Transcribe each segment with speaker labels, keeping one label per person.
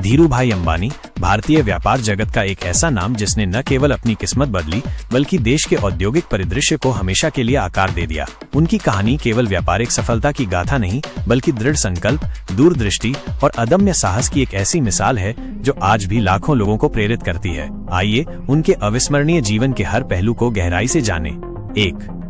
Speaker 1: धीरूभाई अंबानी भारतीय व्यापार जगत का एक ऐसा नाम जिसने न केवल अपनी किस्मत बदली बल्कि देश के औद्योगिक परिदृश्य को हमेशा के लिए आकार दे दिया। उनकी कहानी केवल व्यापारिक सफलता की गाथा नहीं बल्कि दृढ़ संकल्प, दूरदृष्टि और अदम्य साहस की एक ऐसी मिसाल है जो आज भी लाखों लोगों को प्रेरित करती है। आइए उनके अविस्मरणीय जीवन के हर पहलू को गहराई से जाने।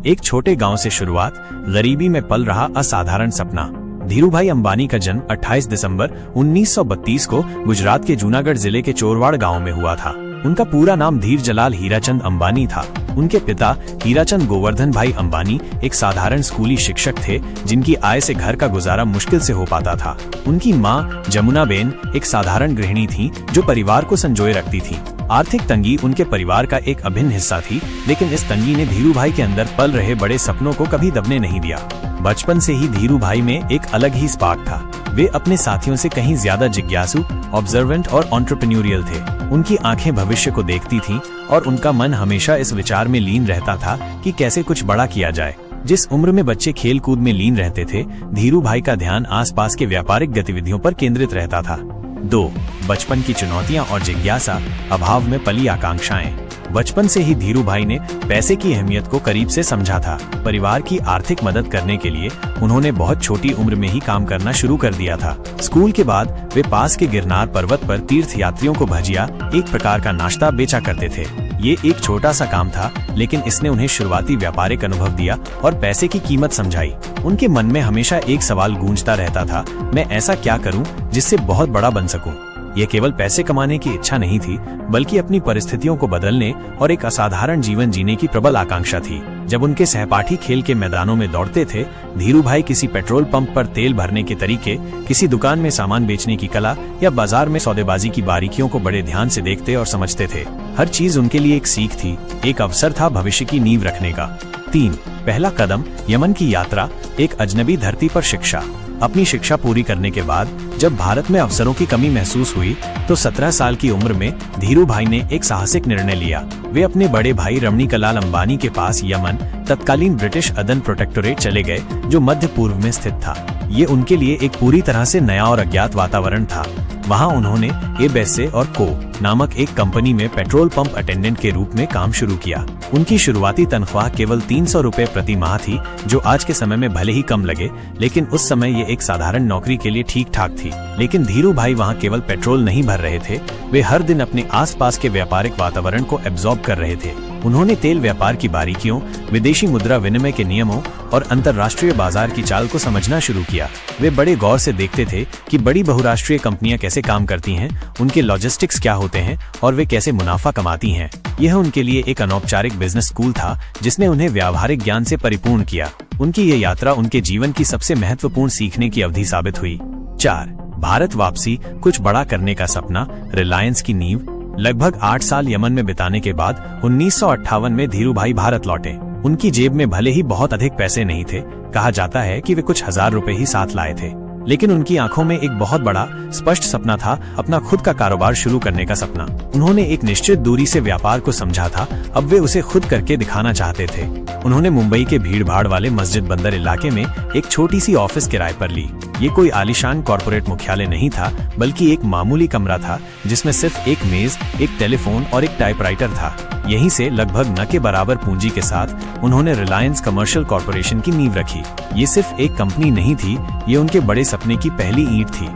Speaker 1: एक छोटे गाँव से शुरुआत, गरीबी में पल रहा असाधारण सपना। धीरूभाई अंबानी का जन्म 28 दिसंबर 1932 को गुजरात के जूनागढ़ जिले के चोरवाड़ गांव में हुआ था। उनका पूरा नाम धीर जलाल हीराचंद अंबानी था। उनके पिता हीराचंद गोवर्धन भाई अंबानी एक साधारण स्कूली शिक्षक थे जिनकी आय से घर का गुजारा मुश्किल से हो पाता था। उनकी मां जमुना बेन एक साधारण गृहिणी थी जो परिवार को संजोए रखती थी। आर्थिक तंगी उनके परिवार का एक अभिन्न हिस्सा थी, लेकिन इस तंगी ने धीरूभाई के अंदर पल रहे बड़े सपनों को कभी दबने नहीं दिया। बचपन से ही धीरूभाई में एक अलग ही स्पार्क था। वे अपने साथियों से कहीं ज्यादा जिज्ञासु, ऑब्जर्वेंट और एंटरप्रेन्योरियल थे। उनकी आंखें भविष्य को देखती थीं और उनका मन हमेशा इस विचार में लीन रहता था कि कैसे कुछ बड़ा किया जाए। जिस उम्र में बच्चे खेल कूद में लीन रहते थे, धीरूभाई का ध्यान आसपास के व्यापारिक गतिविधियों पर केंद्रित रहता था। 2. बचपन की चुनौतियां और जिज्ञासा, अभाव में पली आकांक्षाएं। बचपन से ही धीरूभाई ने पैसे की अहमियत को करीब से समझा था। परिवार की आर्थिक मदद करने के लिए उन्होंने बहुत छोटी उम्र में ही काम करना शुरू कर दिया था। स्कूल के बाद वे पास के गिरनार पर्वत पर तीर्थ यात्रियों को भजिया, एक प्रकार का नाश्ता, बेचा करते थे। ये एक छोटा सा काम था, लेकिन इसने उन्हें शुरुआती व्यापारिक अनुभव दिया और पैसे की कीमत समझाई। उनके मन में हमेशा एक सवाल गूंजता रहता था, मैं ऐसा क्या करूं जिससे बहुत बड़ा बन सकूं। यह केवल पैसे कमाने की इच्छा नहीं थी, बल्कि अपनी परिस्थितियों को बदलने और एक असाधारण जीवन जीने की प्रबल आकांक्षा थी। जब उनके सहपाठी खेल के मैदानों में दौड़ते थे, धीरूभाई किसी पेट्रोल पंप पर तेल भरने के तरीके, किसी दुकान में सामान बेचने की कला या बाजार में सौदेबाजी की बारीकियों को बड़े ध्यान से देखते और समझते थे। हर चीज उनके लिए एक सीख थी, एक अवसर था भविष्य की नींव रखने का। 3. पहला कदम, यमन की यात्रा, एक अजनबी धरती पर शिक्षा। अपनी शिक्षा पूरी करने के बाद जब भारत में अवसरों की कमी महसूस हुई तो 17 साल की उम्र में धीरूभाई ने एक साहसिक निर्णय लिया। वे अपने बड़े भाई रमणीकलाल अंबानी के पास यमन, तत्कालीन ब्रिटिश अदन प्रोटेक्टोरेट चले गए जो मध्य पूर्व में स्थित था। ये उनके लिए एक पूरी तरह से नया और अज्ञात वातावरण था। वहाँ उन्होंने एबेसे और को नामक एक कंपनी में पेट्रोल पंप अटेंडेंट के रूप में काम शुरू किया। उनकी शुरुआती तनख्वाह केवल 300 रुपए प्रति माह थी, जो आज के समय में भले ही कम लगे, लेकिन उस समय ये एक साधारण नौकरी के लिए ठीक ठाक थी। लेकिन धीरूभाई वहाँ केवल पेट्रोल नहीं भर रहे थे, वे हर दिन अपने आसपास के व्यापारिक वातावरण को एब्जॉर्ब कर रहे थे। उन्होंने तेल व्यापार की बारीकियों, विदेशी मुद्रा विनिमय के नियमों और अंतर्राष्ट्रीय बाजार की चाल को समझना शुरू किया। वे बड़े गौर से देखते थे कि बड़ी बहुराष्ट्रीय कंपनियां कैसे काम करती हैं, उनके लॉजिस्टिक्स क्या होते हैं और वे कैसे मुनाफा कमाती हैं। यह उनके लिए एक अनौपचारिक बिजनेस स्कूल था जिसने उन्हें व्यावहारिक ज्ञान से परिपूर्ण किया। उनकी ये यात्रा उनके जीवन की सबसे महत्वपूर्ण सीखने की अवधि साबित हुई। 4. भारत वापसी, कुछ बड़ा करने का सपना, रिलायंस की नींव। लगभग 8 साल यमन में बिताने के बाद 1958 में धीरूभाई भारत लौटे। उनकी जेब में भले ही बहुत अधिक पैसे नहीं थे, कहा जाता है कि वे कुछ हजार रुपए ही साथ लाए थे, लेकिन उनकी आंखों में एक बहुत बड़ा स्पष्ट सपना था, अपना खुद का कारोबार शुरू करने का सपना। उन्होंने एक निश्चित दूरी से व्यापार को समझा था, अब वे उसे खुद करके दिखाना चाहते थे। उन्होंने मुंबई के भीड़-भाड़ वाले मस्जिद बंदर इलाके में एक छोटी सी ऑफिस किराए पर ली। ये कोई आलीशान कॉर्पोरेट मुख्यालय नहीं था, बल्कि एक मामूली कमरा था जिसमें सिर्फ एक मेज, एक टेलीफोन और एक टाइपराइटर था। यहीं से लगभग न के बराबर पूंजी के साथ उन्होंने रिलायंस कमर्शियल कॉर्पोरेशन की नींव रखी। ये सिर्फ एक कंपनी नहीं थी, ये उनके बड़े सपने की पहली ईंट थी।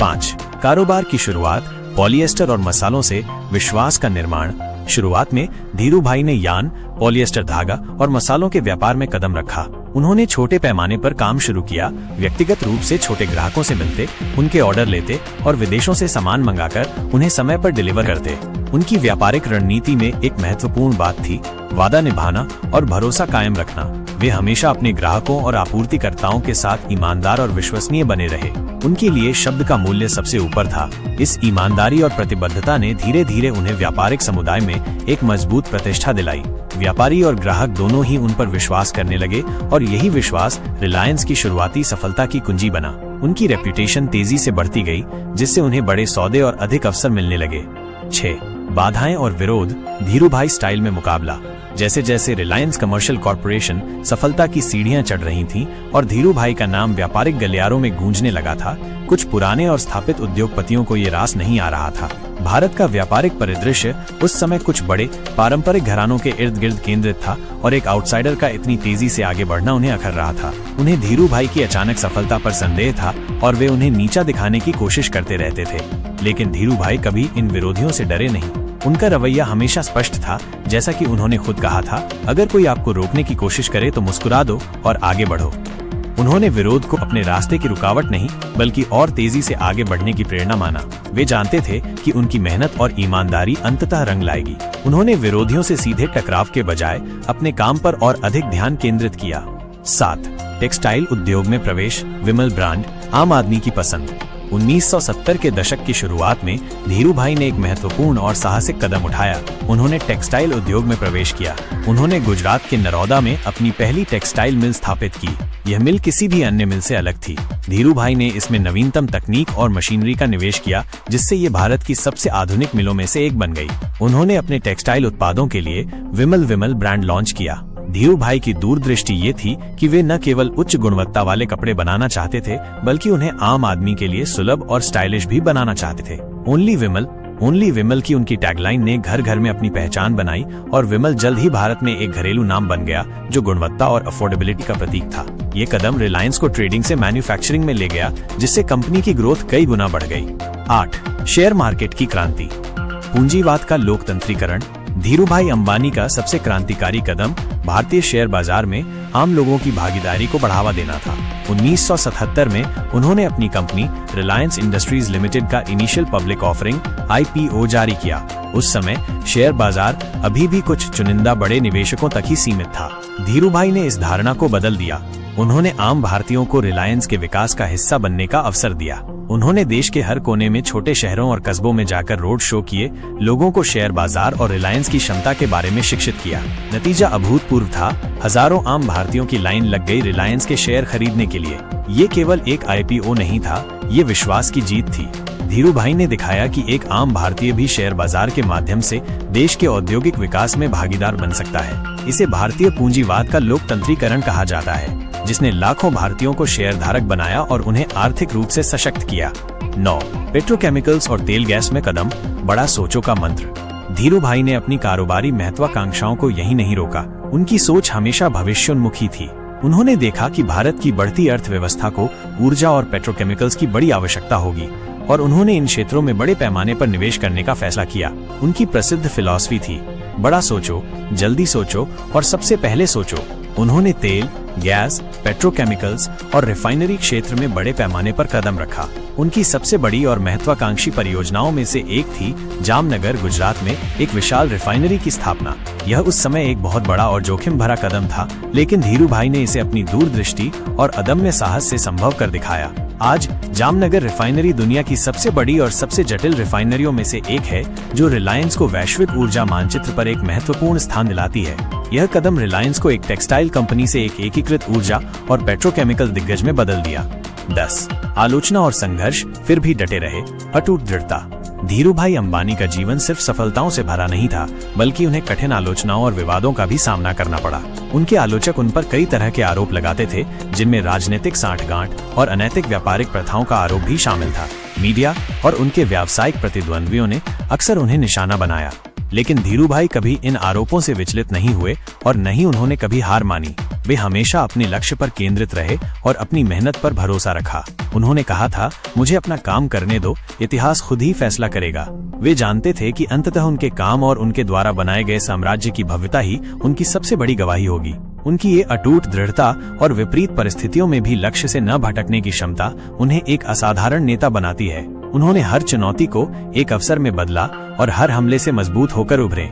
Speaker 1: 5. कारोबार की शुरुआत, पॉलिएस्टर और मसालों से विश्वास का निर्माण। शुरुआत में धीरूभाई ने यान, पॉलिएस्टर धागा और मसालों के व्यापार में कदम रखा। उन्होंने छोटे पैमाने पर काम शुरू किया, व्यक्तिगत रूप से छोटे ग्राहकों से मिलते, उनके ऑर्डर लेते और विदेशों से सामान मंगाकर उन्हें समय पर डिलीवर करते। उनकी व्यापारिक रणनीति में एक महत्वपूर्ण बात थी, वादा निभाना और भरोसा कायम रखना। वे हमेशा अपने ग्राहकों और आपूर्तिकर्ताओं के साथ ईमानदार और विश्वसनीय बने रहे। उनके लिए शब्द का मूल्य सबसे ऊपर था। इस ईमानदारी और प्रतिबद्धता ने धीरे धीरे उन्हें व्यापारिक समुदाय में एक मजबूत प्रतिष्ठा दिलाई। व्यापारी और ग्राहक दोनों ही उन पर विश्वास करने लगे और यही विश्वास रिलायंस की शुरुआती सफलता की कुंजी बना। उनकी रेप्यूटेशन तेजी से बढ़ती गई, जिससे उन्हें बड़े सौदे और अधिक अवसर मिलने लगे। 6. बाधाएं और विरोध, धीरूभाई स्टाइल में मुकाबला। जैसे जैसे रिलायंस कमर्शियल कॉरपोरेशन सफलता की सीढ़ियां चढ़ रही थीं और धीरू भाई का नाम व्यापारिक गलियारों में गूंजने लगा था, कुछ पुराने और स्थापित उद्योगपतियों को ये रास नहीं आ रहा था। भारत का व्यापारिक परिदृश्य उस समय कुछ बड़े पारंपरिक घरानों के इर्द गिर्द केंद्रित था और एक आउटसाइडर का इतनी तेजी से आगे बढ़ना उन्हें अखर रहा था। उन्हें धीरू भाई की अचानक सफलता पर संदेह था और वे उन्हें नीचा दिखाने की कोशिश करते रहते थे, लेकिन धीरू भाई कभी इन विरोधियों से डरे नहीं। उनका रवैया हमेशा स्पष्ट था, जैसा कि उन्होंने खुद कहा था, अगर कोई आपको रोकने की कोशिश करे तो मुस्कुरा दो और आगे बढ़ो। उन्होंने विरोध को अपने रास्ते की रुकावट नहीं बल्कि और तेजी से आगे बढ़ने की प्रेरणा माना। वे जानते थे कि उनकी मेहनत और ईमानदारी अंततः रंग लाएगी। उन्होंने विरोधियों से सीधे टकराव के बजाय अपने काम पर और अधिक ध्यान केंद्रित किया। 7. टेक्सटाइल उद्योग में प्रवेश, विमल ब्रांड, आम आदमी की पसंद। 1970 के दशक की शुरुआत में धीरू भाई ने एक महत्वपूर्ण और साहसिक कदम उठाया। उन्होंने टेक्सटाइल उद्योग में प्रवेश किया। उन्होंने गुजरात के नरौदा में अपनी पहली टेक्सटाइल मिल स्थापित की। यह मिल किसी भी अन्य मिल से अलग थी। धीरू भाई ने इसमें नवीनतम तकनीक और मशीनरी का निवेश किया, जिससे ये भारत की सबसे आधुनिक मिलों में से एक बन गई। उन्होंने अपने टेक्सटाइल उत्पादों के लिए विमल ब्रांड लॉन्च किया। धीरू भाई की दूरदृष्टि ये थी कि वे न केवल उच्च गुणवत्ता वाले कपड़े बनाना चाहते थे, बल्कि उन्हें आम आदमी के लिए सुलभ और स्टाइलिश भी बनाना चाहते थे। ओनली विमल की उनकी टैगलाइन ने घर घर में अपनी पहचान बनाई और विमल जल्द ही भारत में एक घरेलू नाम बन गया, जो गुणवत्ता और अफोर्डेबिलिटी का प्रतीक था। ये कदम रिलायंस को ट्रेडिंग से मैन्युफैक्चरिंग में ले गया, जिससे कंपनी की ग्रोथ कई गुना बढ़ गई। 8. शेयर मार्केट की क्रांति, पूंजीवाद का लोकतंत्रीकरण। धीरू भाई अंबानी का सबसे क्रांतिकारी कदम भारतीय शेयर बाजार में आम लोगों की भागीदारी को बढ़ावा देना था। 1977 में उन्होंने अपनी कंपनी रिलायंस इंडस्ट्रीज लिमिटेड का इनिशियल पब्लिक ऑफरिंग IPO जारी किया। उस समय शेयर बाजार अभी भी कुछ चुनिंदा बड़े निवेशकों तक ही सीमित था। धीरू भाई ने इस धारणा को बदल दिया। उन्होंने आम भारतीयों को रिलायंस के विकास का हिस्सा बनने का अवसर दिया। उन्होंने देश के हर कोने में छोटे शहरों और कस्बों में जाकर रोड शो किए, लोगों को शेयर बाजार और रिलायंस की क्षमता के बारे में शिक्षित किया। नतीजा अभूतपूर्व था। हजारों आम भारतीयों की लाइन लग गई रिलायंस के शेयर खरीदने के लिए। ये केवल एक IPO नहीं था, ये विश्वास की जीत थी। धीरू भाई ने दिखाया कि एक आम भारतीय भी शेयर बाजार के माध्यम से देश के औद्योगिक विकास में भागीदार बन सकता है। इसे भारतीय पूंजीवाद का लोकतंत्रीकरण कहा जाता है, जिसने लाखों भारतीयों को शेयरधारक बनाया और उन्हें आर्थिक रूप से सशक्त किया। 9. पेट्रोकेमिकल्स और तेल गैस में कदम, बड़ा सोचो का मंत्र। धीरू भाई ने अपनी कारोबारी महत्वाकांक्षाओं को यही नहीं रोका। उनकी सोच हमेशा भविष्योन्मुखी थी। उन्होंने देखा कि भारत की बढ़ती अर्थव्यवस्था को ऊर्जा और पेट्रोकेमिकल्स की बड़ी आवश्यकता होगी और उन्होंने इन क्षेत्रों में बड़े पैमाने पर निवेश करने का फैसला किया। उनकी प्रसिद्ध फिलॉसफी थी, बड़ा सोचो, जल्दी सोचो और सबसे पहले सोचो। उन्होंने तेल, गैस, पेट्रोकेमिकल्स और रिफाइनरी क्षेत्र में बड़े पैमाने पर कदम रखा। उनकी सबसे बड़ी और महत्वाकांक्षी परियोजनाओं में से एक थी जामनगर, गुजरात में एक विशाल रिफाइनरी की स्थापना। यह उस समय एक बहुत बड़ा और जोखिम भरा कदम था, लेकिन धीरू भाई ने इसे अपनी दूरदृष्टि और अदम्य साहस से संभव कर दिखाया। आज जामनगर रिफाइनरी दुनिया की सबसे बड़ी और सबसे जटिल रिफाइनरियों में से एक है, जो रिलायंस को वैश्विक ऊर्जा मानचित्र पर एक महत्वपूर्ण स्थान दिलाती है। यह कदम रिलायंस को एक टेक्सटाइल कंपनी से एक एकीकृत ऊर्जा और पेट्रोकेमिकल दिग्गज में बदल दिया। 10. आलोचना और संघर्ष, फिर भी डटे रहे, अटूट दृढ़ता। धीरू भाई अंबानी का जीवन सिर्फ सफलताओं से भरा नहीं था, बल्कि उन्हें कठिन आलोचनाओं और विवादों का भी सामना करना पड़ा। उनके आलोचक उन पर कई तरह के आरोप लगाते थे, जिनमें राजनीतिक सांठगांठ और अनैतिक व्यापारिक प्रथाओं का आरोप भी शामिल था। मीडिया और उनके व्यावसायिक प्रतिद्वंद्वियों ने अक्सर उन्हें निशाना बनाया, लेकिन धीरू भाई कभी इन आरोपों से विचलित नहीं हुए और न ही उन्होंने कभी हार मानी। वे हमेशा अपने लक्ष्य पर केंद्रित रहे और अपनी मेहनत पर भरोसा रखा। उन्होंने कहा था, मुझे अपना काम करने दो, इतिहास खुद ही फैसला करेगा। वे जानते थे कि अंततः उनके काम और उनके द्वारा बनाए गए साम्राज्य की भव्यता ही उनकी सबसे बड़ी गवाही होगी। उनकी ये अटूट दृढ़ता और विपरीत परिस्थितियों में भी लक्ष्य से न भटकने की क्षमता उन्हें एक असाधारण नेता बनाती है। उन्होंने हर चुनौती को एक अवसर में बदला और हर हमले से मजबूत होकर उभरे।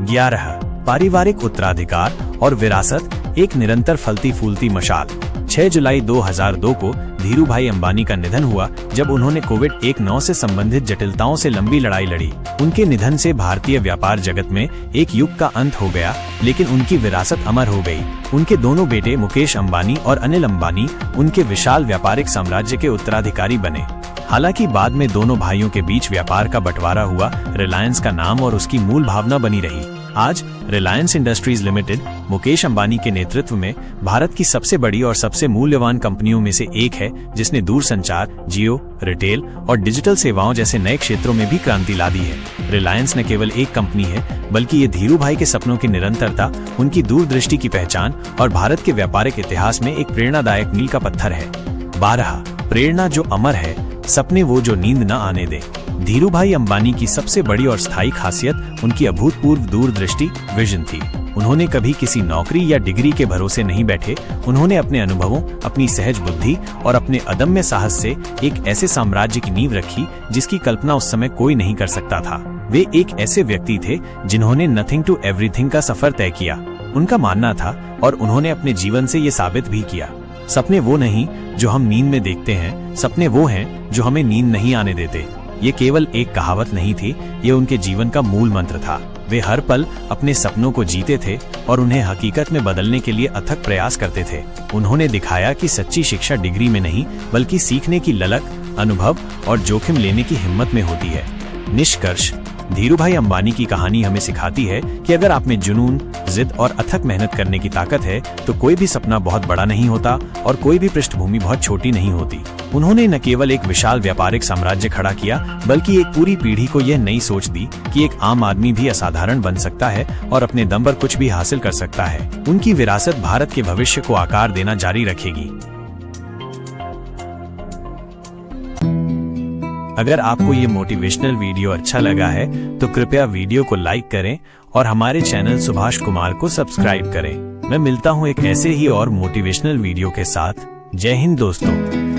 Speaker 1: 11. पारिवारिक उत्तराधिकार और विरासत, एक निरंतर फलती फूलती मशाल। 6 जुलाई 2002 को धीरू भाई अंबानी का निधन हुआ, जब उन्होंने कोविड-19 से संबंधित जटिलताओं से लंबी लड़ाई लड़ी। उनके निधन से भारतीय व्यापार जगत में एक युग का अंत हो गया, लेकिन उनकी विरासत अमर हो गई। उनके दोनों बेटे मुकेश अंबानी और अनिल अंबानी उनके विशाल व्यापारिक साम्राज्य के उत्तराधिकारी बने। हालांकि बाद में दोनों भाइयों के बीच व्यापार का बंटवारा हुआ, रिलायंस का नाम और उसकी मूल भावना बनी रही। आज रिलायंस इंडस्ट्रीज लिमिटेड मुकेश अंबानी के नेतृत्व में भारत की सबसे बड़ी और सबसे मूल्यवान कंपनियों में से एक है, जिसने दूरसंचार, जियो, रिटेल और डिजिटल सेवाओं जैसे नए क्षेत्रों में भी क्रांति ला दी है। रिलायंस न केवल एक कंपनी है, बल्कि ये धीरू भाई के सपनों की निरंतरता, उनकी दूरदृष्टि की पहचान और भारत के व्यापारिक इतिहास में एक प्रेरणादायक मील का पत्थर है। 12 प्रेरणा जो अमर है, सपने वो जो नींद न आने दे। धीरू भाई अंबानी की सबसे बड़ी और स्थायी खासियत उनकी अभूतपूर्व दूरदृष्टि, विजन थी। उन्होंने कभी किसी नौकरी या डिग्री के भरोसे नहीं बैठे। उन्होंने अपने अनुभवों, अपनी सहज बुद्धि और अपने अदम्य साहस से एक ऐसे साम्राज्य की नींव रखी जिसकी कल्पना उस समय कोई नहीं कर सकता था। वे एक ऐसे व्यक्ति थे जिन्होंने नथिंग टू एवरीथिंग का सफर तय किया। उनका मानना था, और उन्होंने अपने जीवन से ये साबित भी किया, सपने वो नहीं जो हम नींद में देखते हैं, सपने वो हैं जो हमें नींद नहीं आने देते। ये केवल एक कहावत नहीं थी, ये उनके जीवन का मूल मंत्र था। वे हर पल अपने सपनों को जीते थे और उन्हें हकीकत में बदलने के लिए अथक प्रयास करते थे। उन्होंने दिखाया कि सच्ची शिक्षा डिग्री में नहीं, बल्कि सीखने की ललक, अनुभव और जोखिम लेने की हिम्मत में होती है। निष्कर्ष, धीरू भाई अंबानी की कहानी हमें सिखाती है कि अगर आप में जुनून, जिद और अथक मेहनत करने की ताकत है, तो कोई भी सपना बहुत बड़ा नहीं होता और कोई भी पृष्ठभूमि बहुत छोटी नहीं होती। उन्होंने न केवल एक विशाल व्यापारिक साम्राज्य खड़ा किया, बल्कि एक पूरी पीढ़ी को यह नई सोच दी कि एक आम आदमी भी असाधारण बन सकता है और अपने दम पर कुछ भी हासिल कर सकता है। उनकी विरासत भारत के भविष्य को आकार देना जारी रखेगी। अगर आपको ये मोटिवेशनल वीडियो अच्छा लगा है तो कृपया वीडियो को लाइक करें और हमारे चैनल सुभाष कुमार को सब्सक्राइब करें। मैं मिलता हूं एक ऐसे ही और मोटिवेशनल वीडियो के साथ। जय हिंद दोस्तों।